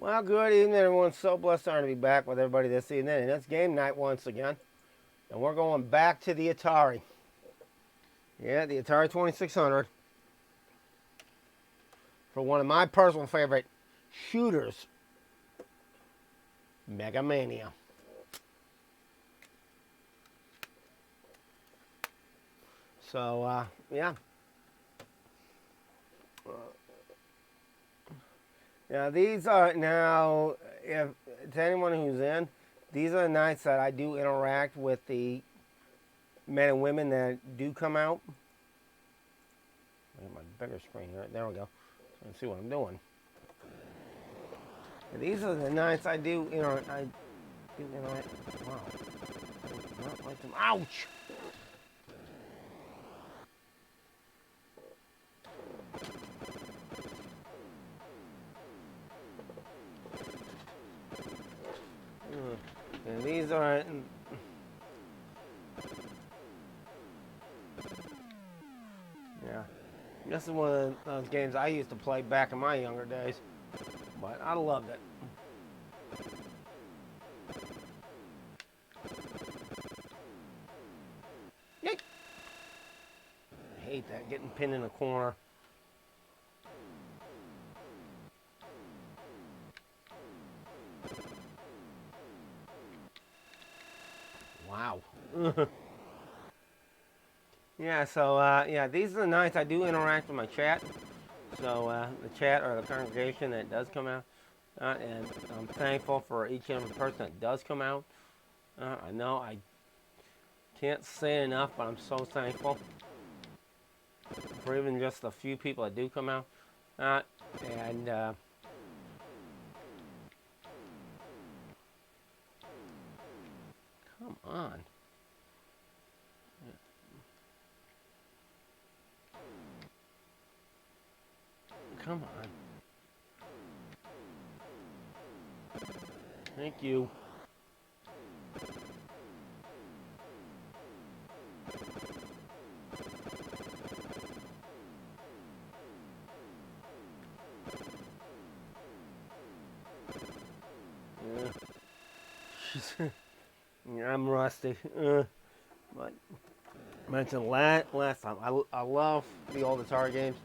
Well, good evening, everyone. So blessed to be back with everybody this evening. And it's game night once again. And we're going back to the Atari. Yeah, the Atari 2600. For one of my personal favorite shooters, Megamania. So, yeah. Now, these are now, if to anyone who's in, these are the nights that I do interact with the men and women that do come out. I get my bigger screen here. There we go. So I can see what I'm doing. And these are the nights I do interact. Wow. Not like them. Ouch! And these are. Yeah. This is one of those games I used to play back in my younger days. But I loved it. Yay! I hate that, getting pinned in a corner. Wow. Yeah, so, yeah, these are the nights I do interact with my chat. So, the chat or the congregation that does come out. And I'm thankful for each and every person that does come out. I know I can't say it enough, but I'm so thankful for even just the few people that do come out. And come on. Come on. Thank you. Yeah, I'm rusty. But mentioned last time, I love the old Atari games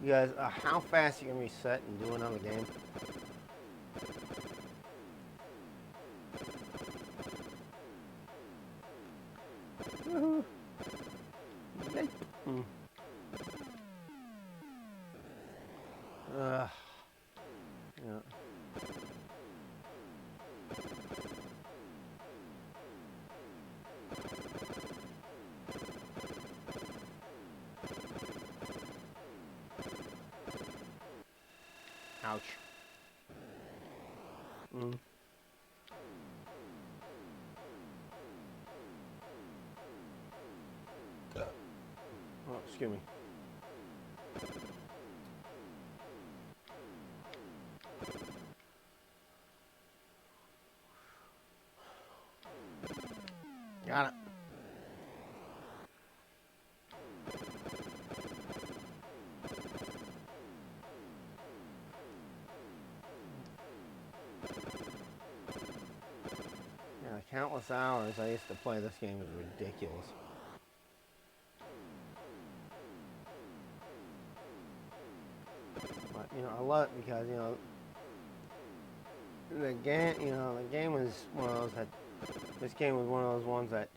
because how fast you can reset and do another game. Yeah. Ouch. Oh, excuse me. Got it. Yeah, countless hours I used to play this game is ridiculous. But I love it because the game was one of those that this game was one of those ones that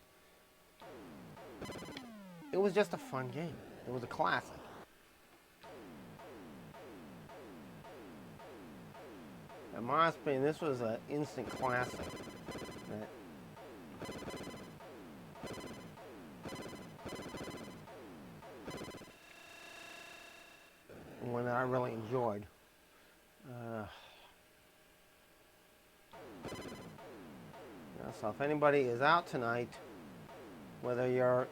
it was just a fun game. It was a classic. In my opinion, this was an instant classic. One that I really enjoyed. Yeah, so if anybody is out tonight, whether you're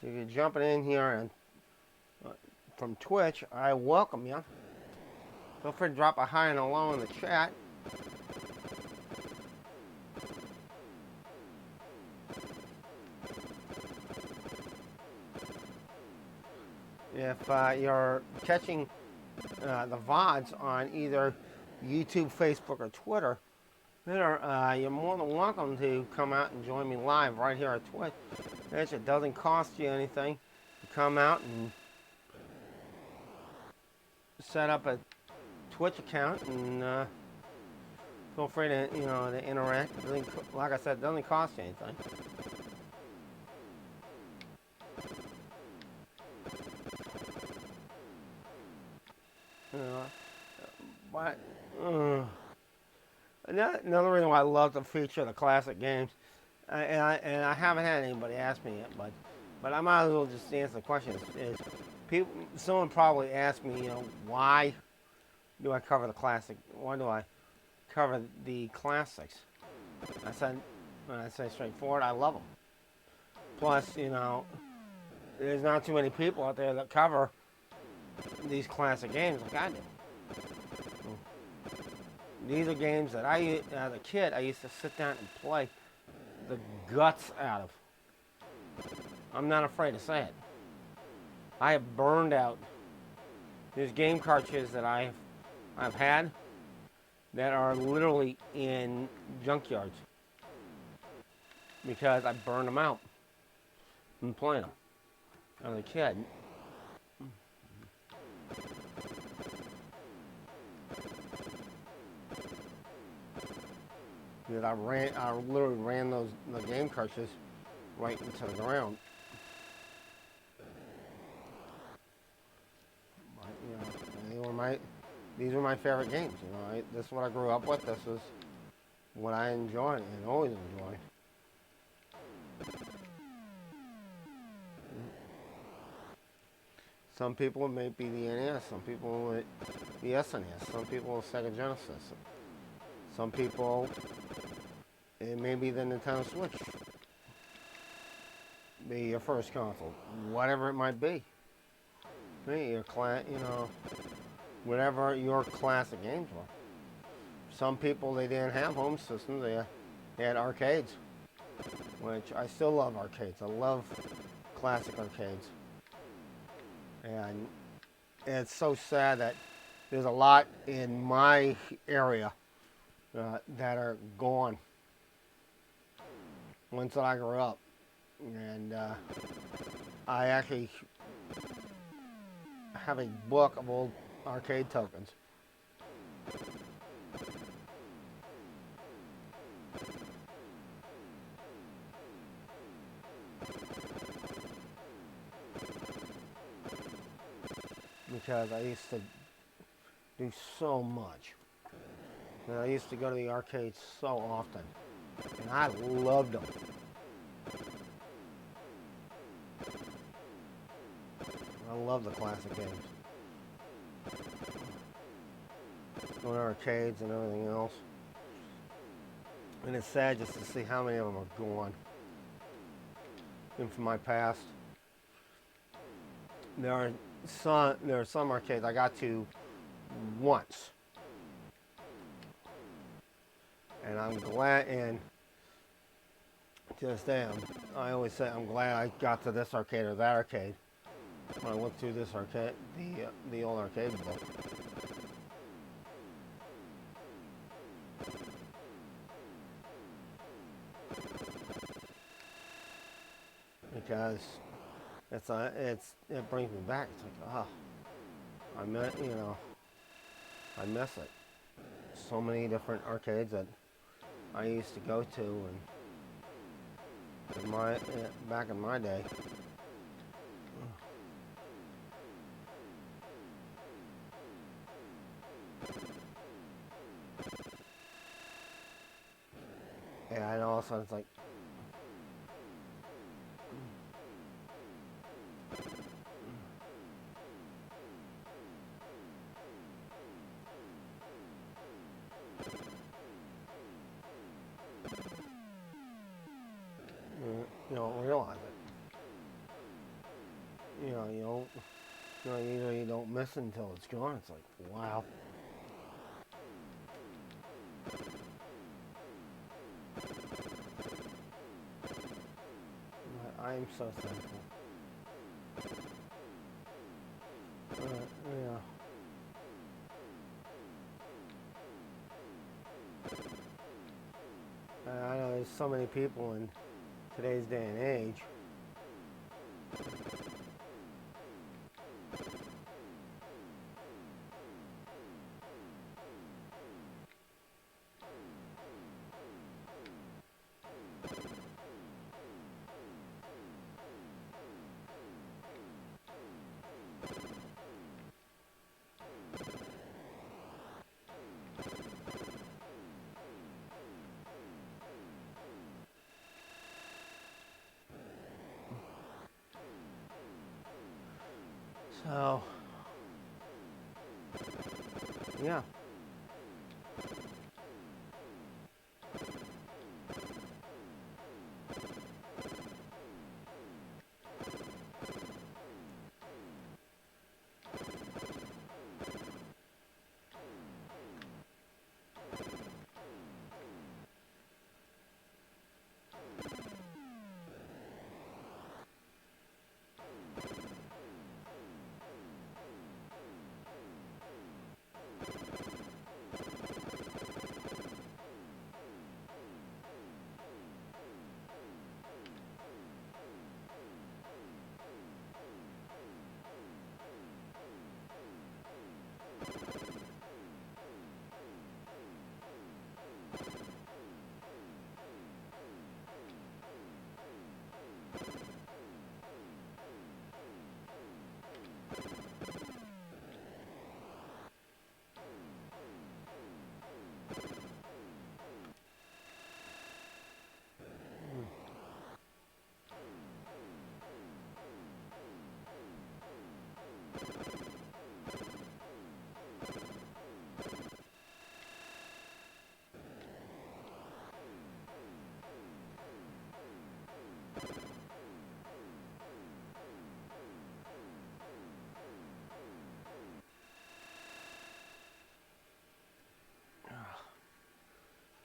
if you're jumping in here and from Twitch, I welcome you. Feel free to drop a hi and a low in the chat. If you're catching the VODs on either YouTube, Facebook, or Twitter, you're more than welcome to come out and join me live right here at Twitch. It doesn't cost you anything to come out and set up a Twitch account and feel free to to interact. Like I said, it doesn't cost you anything. But another reason why I love to feature the classic games, and I haven't had anybody ask me yet, but I might as well just answer the question. Someone probably asked me, why do I cover the classic? Why do I cover the classics? I say straightforward, I love them. Plus, there's not too many people out there that cover these classic games like I do. These are games that as a kid, I used to sit down and play the guts out of. I'm not afraid to say it. I have burned out. There's game cartridges that I've had that are literally in junkyards because I burned them out and playing them as a kid. That I literally ran the game cartridges right into the ground. But, these were my favorite games. This is what I grew up with. This is what I enjoyed and always enjoyed. Some people it may be the NES. Some people it the SNES. Some people Sega Genesis. Some people it may be the Nintendo Switch. Be your first console, whatever it might be. Whatever your classic games were. Some people they didn't have home systems. They had arcades, which I still love arcades. I love classic arcades. And it's so sad that there's a lot in my area that are gone once I grew up. And I actually have a book of old arcade tokens. Because I used to do so much. And I used to go to the arcades so often. And I loved them. I love the classic games. Going to arcades and everything else. And it's sad just to see how many of them are gone. And from my past. There are some arcades I got to once. And I'm glad, and to this day, I always say I'm glad I got to this arcade or that arcade. When I went through this arcade, the old arcade book. Because it brings me back. It's like, I miss it. So many different arcades that I used to go to, and back in my day. And all of a sudden it's like, you don't realize it. You don't miss it until it's gone. It's like, wow. I am so thankful. so many people in today's day and age. So, yeah.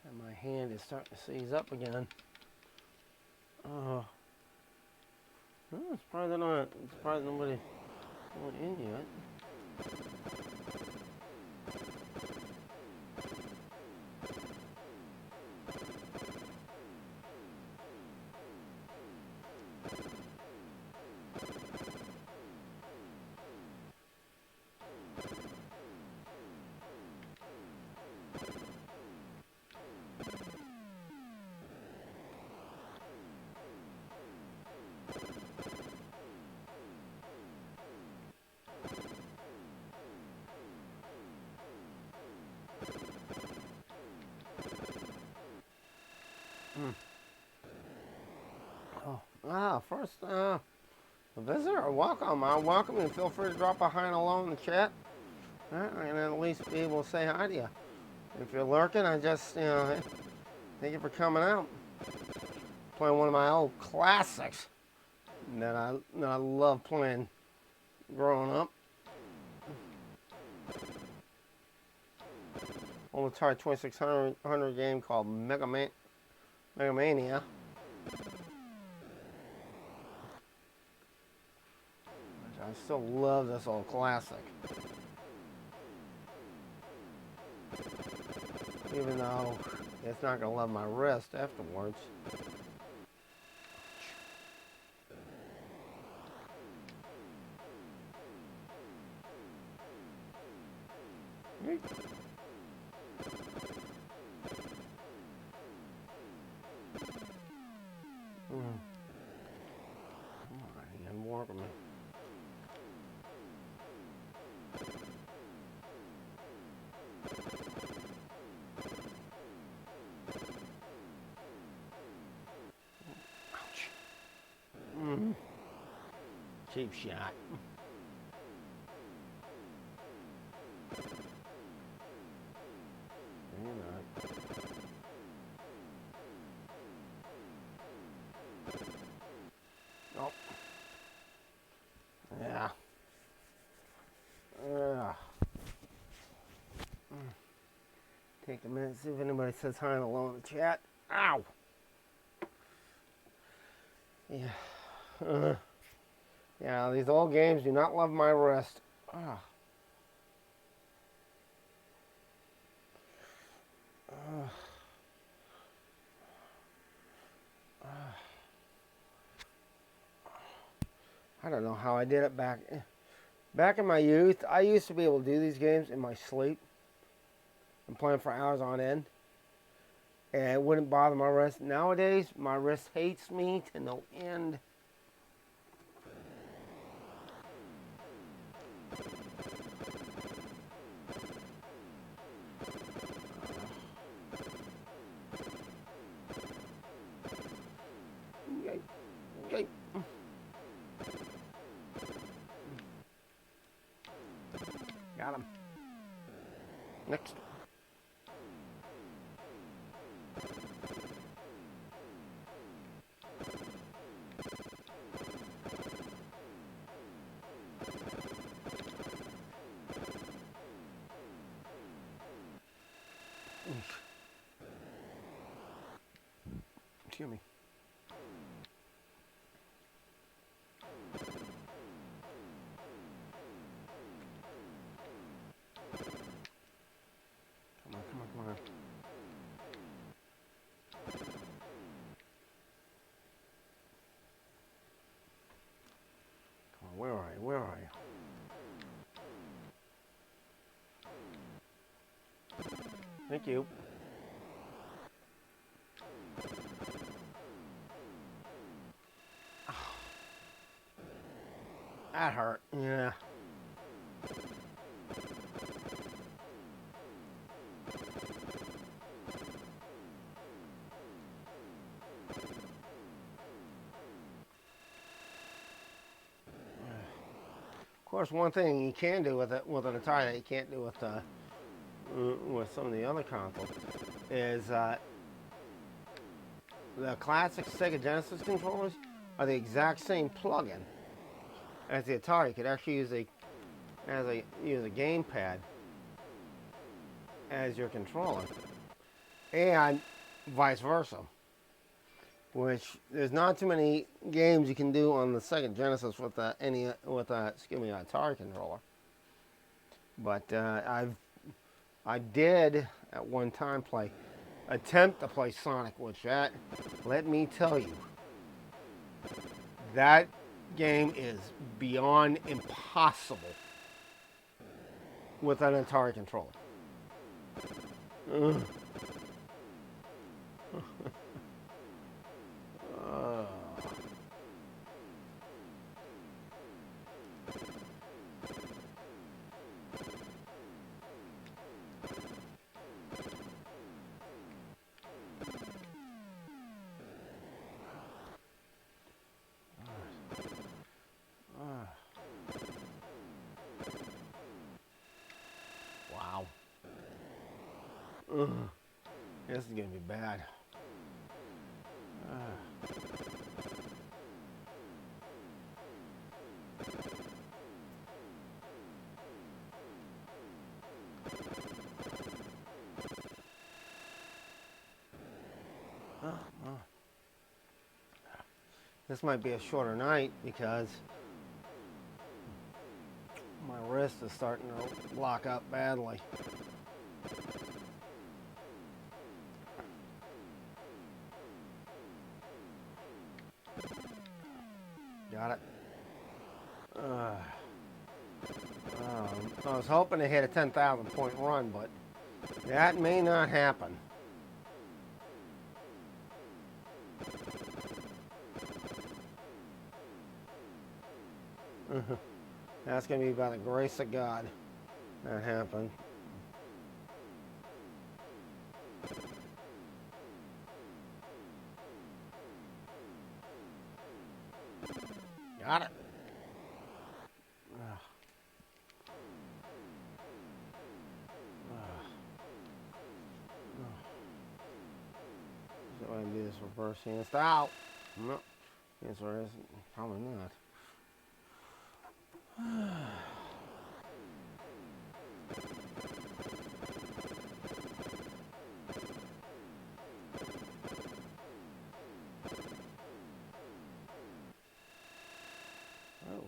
And my hand is starting to seize up again. Oh. Well, it's probably not. It's probably nobody in yet. First, a visitor, welcome. Welcome, and feel free to drop a hi and hello in the chat. And at least be able to say hi to you. If you're lurking, I just, thank you for coming out. Playing one of my old classics that I love playing growing up. Old Atari 2600 game called Megamania. I still love this old classic. Even though it's not going to love my wrist afterwards. I'm working. Cheap shot. Oh. Yeah. Take a minute, see if anybody says hi and hello in the chat. Ow! Yeah. Yeah, these old games do not love my wrist. I don't know how I did it back in my youth. I used to be able to do these games in my sleep and play them for hours on end, and it wouldn't bother my wrist. Nowadays, my wrist hates me to no end. Okay. Got him. Next. Excuse me. Come on, come on, come on. Come on, where are you? Where are you? Thank you. That hurt. Yeah. Of course, one thing you can do with an Atari that you can't do with some of the other consoles is the classic Sega Genesis controllers are the exact same plug-in as the Atari. You could actually use a gamepad as your controller, and vice versa. Which there's not too many games you can do on the Sega Genesis with Atari controller. But I did at one time attempt to play Sonic, which let me tell you, that game is beyond impossible with an Atari controller. Wow. This is gonna be bad. This might be a shorter night because my wrist is starting to lock up badly. Got it. I was hoping to hit a 10,000 point run, but that may not happen. That's going to be by the grace of God that happened. Got it. So I can do this reverse hand style. No, answer is probably not. Oh,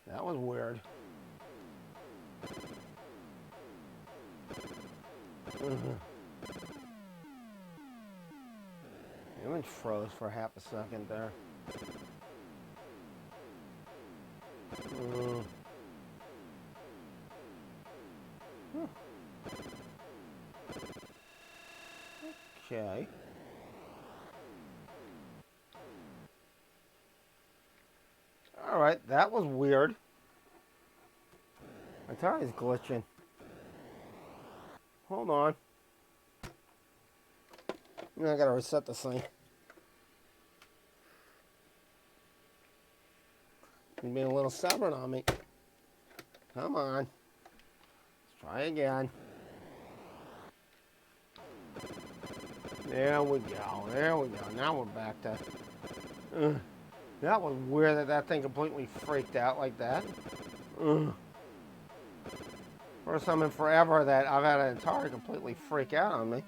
that was weird. The image froze for half a second there. Okay. Alright, that was weird. Atari's glitching. Hold on. I gotta reset this thing. He's being a little stubborn on me. Come on. Let's try again. There we go. There we go. Now we're back to... that was weird that that thing completely freaked out like that. First time in forever that I've had an Atari completely freak out on me.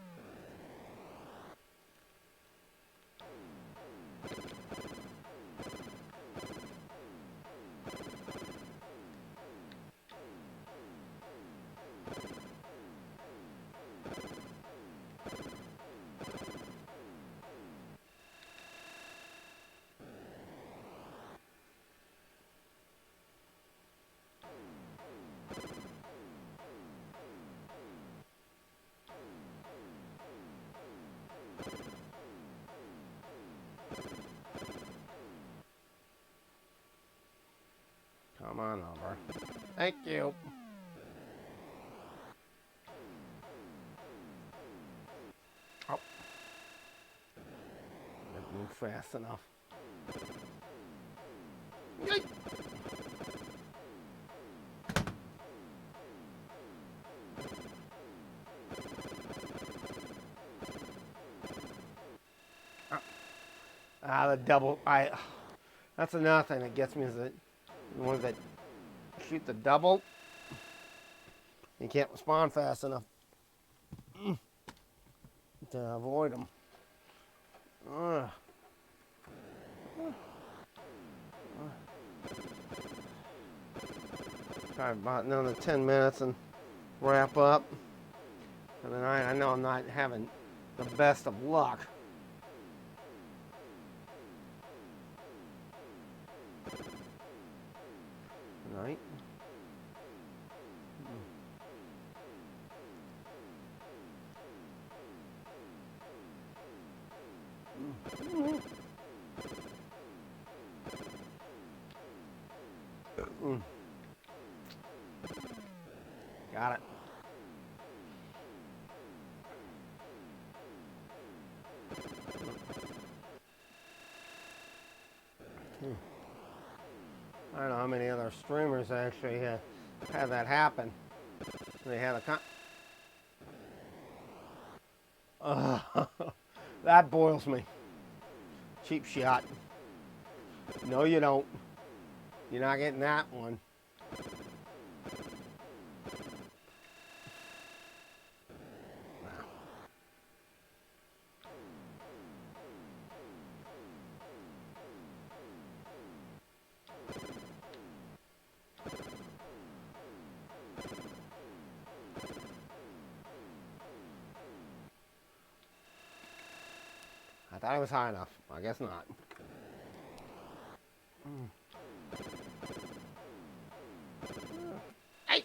Come on over. Thank you. Oh. Didn't move fast enough. Yay. The double. That's another thing that gets me is that the ones that shoot the double, you can't respond fast enough to avoid them. Try about another 10 minutes and wrap up. And then I know I'm not having the best of luck. Right. Got it. I don't know how many other streamers actually had that happen. They had a that boils me. Cheap shot. No, you don't. You're not getting that one. I thought it was high enough. I guess not. Hey!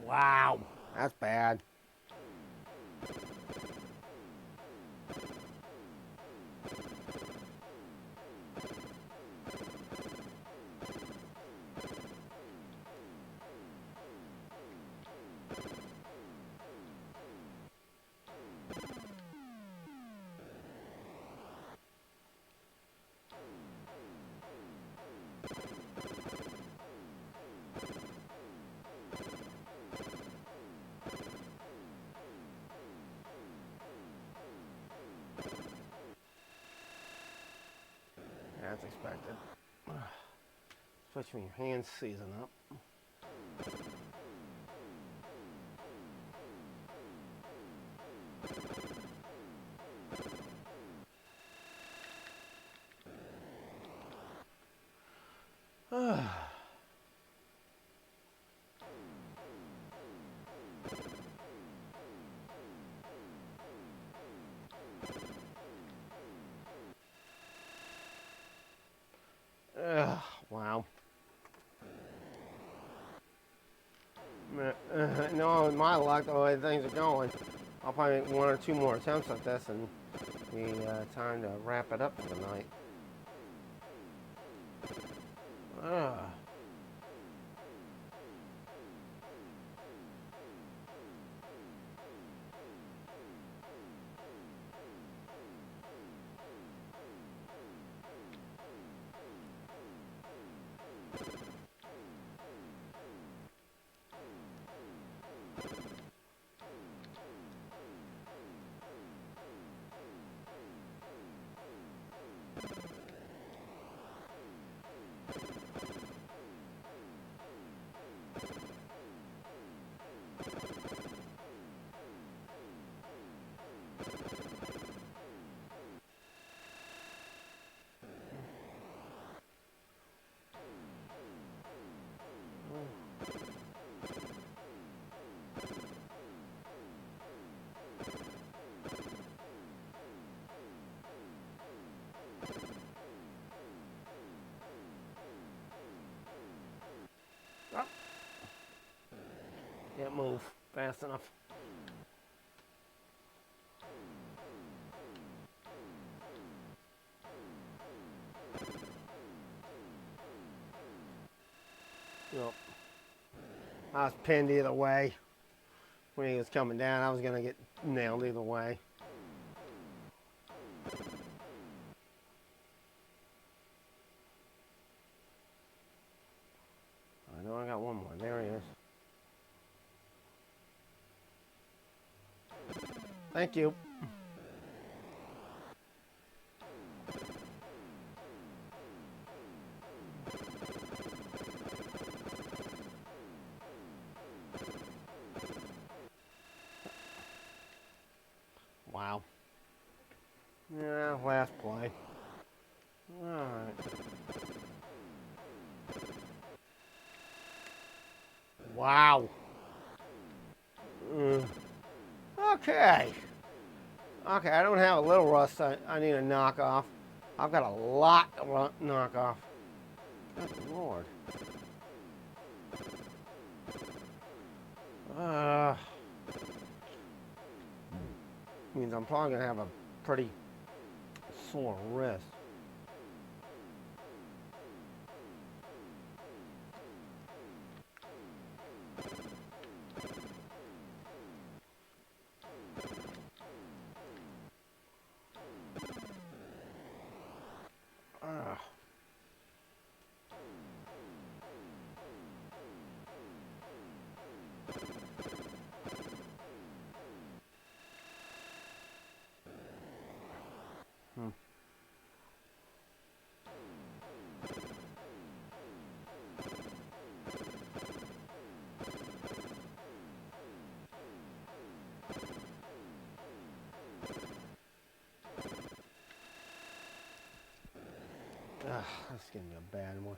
Wow, that's bad. That's expected. Especially when your hands season up. Wow. No, my luck, the way things are going, I'll probably make 1 or 2 more attempts at this and be time to wrap it up for the night. Ugh. Oh. Can't move fast enough. Yep. I was pinned either way. When he was coming down, I was going to get nailed either way. I know I got one more. There he is. Thank you. Wow. Yeah, last play. Alright. Wow. Okay. Okay, I don't have a little rust I need to knock off. I've got a lot to knock off. Good Lord. Means I'm probably going to have a pretty sore wrist. That's gonna be a bad one.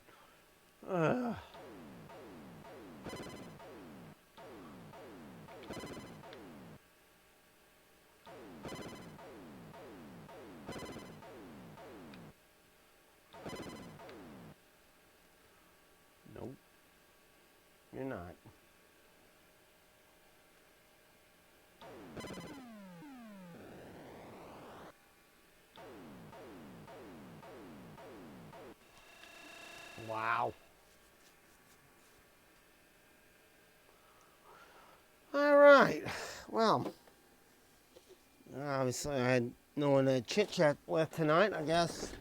Nope. You're not. Wow. All right. Well, obviously I had no one to chit chat with tonight. I guess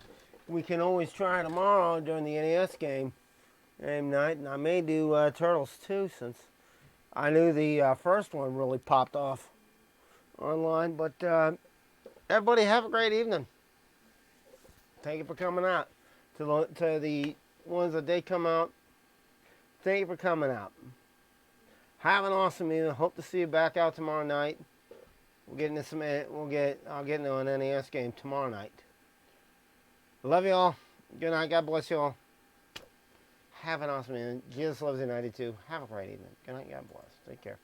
we can always try tomorrow during the NES game night, and I may do Turtles too, since I knew the first one really popped off online. But everybody have a great evening. Thank you for coming out. To the ones that did come out, thank you for coming out. Have an awesome evening. Hope to see you back out tomorrow night. I'll get into an NES game tomorrow night. Love you all. Good night. God bless you all. Have an awesome evening. Jesus loves you 92. Have a great evening. Good night. God bless. Take care.